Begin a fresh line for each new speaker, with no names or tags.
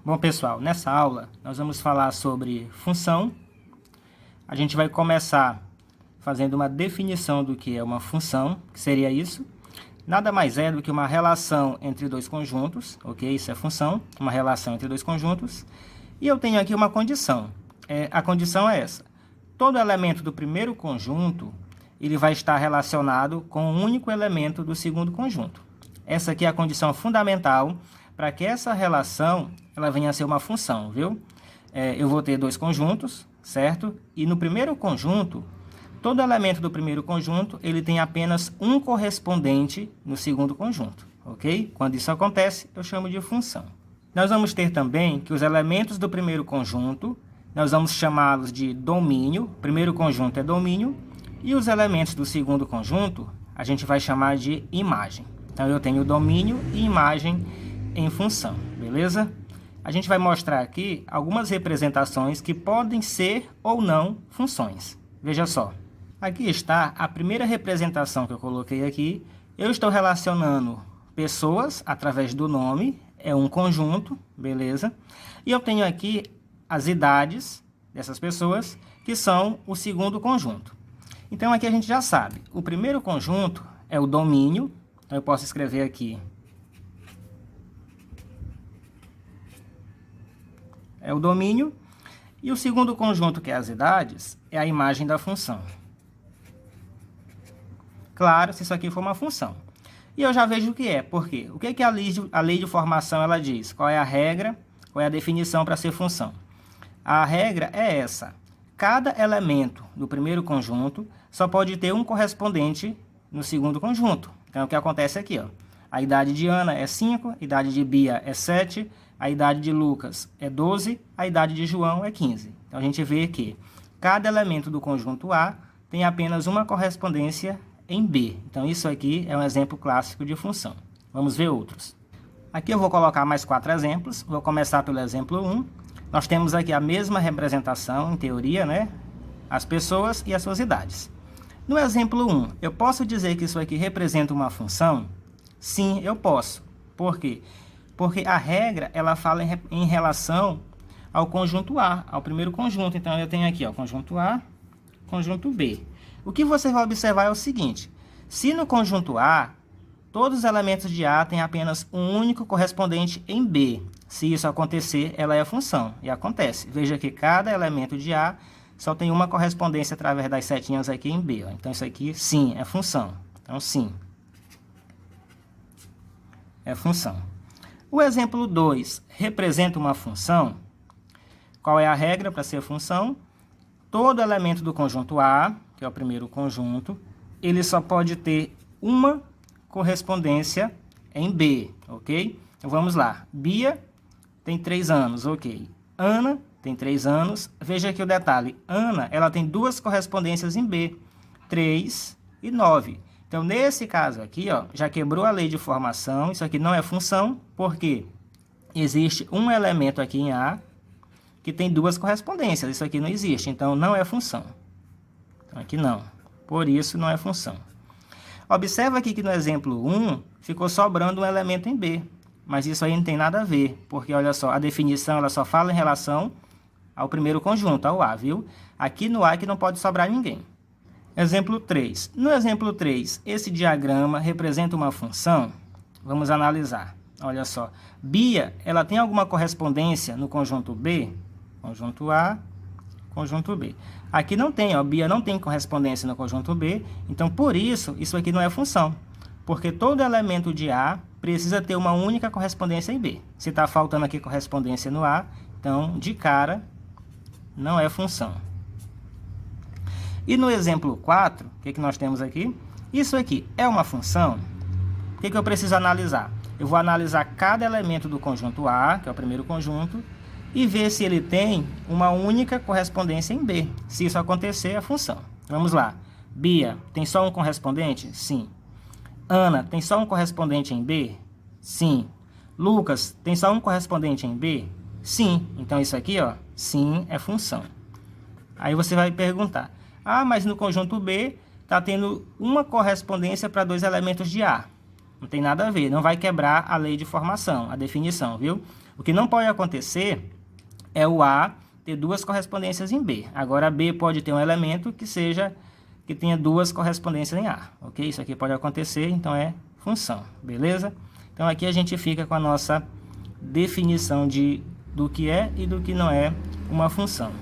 Bom, pessoal, nessa aula nós vamos falar sobre função. A gente vai começar fazendo uma definição do que é uma função, que seria isso. Nada mais é do que uma relação entre dois conjuntos, ok? Isso é função, uma relação entre dois conjuntos. E eu tenho aqui uma condição. A condição é essa. Todo elemento do primeiro conjunto, ele vai estar relacionado com um único elemento do segundo conjunto. Essa aqui é a condição fundamental para que essa relação ela venha a ser uma função, viu? Eu vou ter dois conjuntos, certo? E no primeiro conjunto, todo elemento do primeiro conjunto, ele tem apenas um correspondente no segundo conjunto, ok? Quando isso acontece, eu chamo de função. Nós vamos ter também que os elementos do primeiro conjunto, nós vamos chamá-los de domínio, o primeiro conjunto é domínio, e os elementos do segundo conjunto, a gente vai chamar de imagem. Então, eu tenho domínio e imagem em função, beleza? A gente vai mostrar aqui algumas representações que podem ser ou não funções. Veja só. Aqui está a primeira representação que eu coloquei aqui. Eu estou relacionando pessoas através do nome, é um conjunto, beleza? E eu tenho aqui as idades dessas pessoas, que são o segundo conjunto. Então, aqui a gente já sabe. O primeiro conjunto é o domínio. Então, eu posso escrever aqui. É o domínio. E o segundo conjunto, que é as idades, é a imagem da função. Claro, se isso aqui for uma função. E eu já vejo o que é. Por quê? O que é que a lei de formação ela diz? Qual é a regra? Qual é a definição para ser função? A regra é essa. Cada elemento do primeiro conjunto só pode ter um correspondente no segundo conjunto. Então, o que acontece aqui, ó. A idade de Ana é 5, a idade de Bia é 7, a idade de Lucas é 12, a idade de João é 15. Então, a gente vê que cada elemento do conjunto A tem apenas uma correspondência em B. Então, isso aqui é um exemplo clássico de função. Vamos ver outros. Aqui eu vou colocar mais 4 exemplos. Vou começar pelo exemplo 1. Nós temos aqui a mesma representação, em teoria, né? As pessoas e as suas idades. No exemplo 1, eu posso dizer que isso aqui representa uma função? Sim, eu posso. Por quê? Porque a regra, ela fala em relação ao conjunto A, ao primeiro conjunto. Então, eu tenho aqui, ó, conjunto A, conjunto B. O que você vai observar é o seguinte. Se no conjunto A, todos os elementos de A têm apenas um único correspondente em B. Se isso acontecer, ela é função. E acontece. Veja que cada elemento de A só tem uma correspondência através das setinhas aqui em B. Ó. Então, isso aqui, sim, é função. Então, sim. É função. O exemplo 2 representa uma função. Qual é a regra para ser função? Todo elemento do conjunto A, que é o primeiro conjunto, ele só pode ter uma correspondência em B, ok? Então, vamos lá. Bia tem 3 anos, ok. Ana tem 3 anos. Veja aqui o detalhe. Ana, ela tem 2 correspondências em B, 3 e 9. Então, nesse caso aqui, ó, já quebrou a lei de formação. Isso aqui não é função, porque existe um elemento aqui em A que tem 2 correspondências. Isso aqui não existe, então não é função. Então, aqui não. Por isso, não é função. Observa aqui que no exemplo 1, ficou sobrando um elemento em B. Mas isso aí não tem nada a ver, porque, olha só, a definição ela só fala em relação ao primeiro conjunto, ao A, viu? Aqui no A é que não pode sobrar ninguém. Exemplo 3. No exemplo 3, esse diagrama representa uma função? Vamos analisar. Olha só. Bia, ela tem alguma correspondência no conjunto B? Conjunto A, conjunto B. Aqui não tem, ó. Bia não tem correspondência no conjunto B. Então, por isso, isso aqui não é função. Porque todo elemento de A precisa ter uma única correspondência em B. Se está faltando aqui correspondência no A, então, de cara, não é função. E no exemplo 4, o que nós temos aqui? Isso aqui é uma função? O que eu preciso analisar? Eu vou analisar cada elemento do conjunto A, que é o primeiro conjunto, e ver se ele tem uma única correspondência em B. Se isso acontecer, é função. Vamos lá. Bia, tem só um correspondente? Sim. Ana, tem só um correspondente em B? Sim. Lucas, tem só um correspondente em B? Sim. Então, isso aqui, ó, sim, é função. Aí você vai perguntar, mas no conjunto B está tendo uma correspondência para 2 elementos de A. Não tem nada a ver, não vai quebrar a lei de formação, a definição, viu? O que não pode acontecer é o A ter duas correspondências em B. Agora, B pode ter um elemento que tenha duas correspondências em A, ok? Isso aqui pode acontecer, então é função, beleza? Então, aqui a gente fica com a nossa definição do que é e do que não é uma função.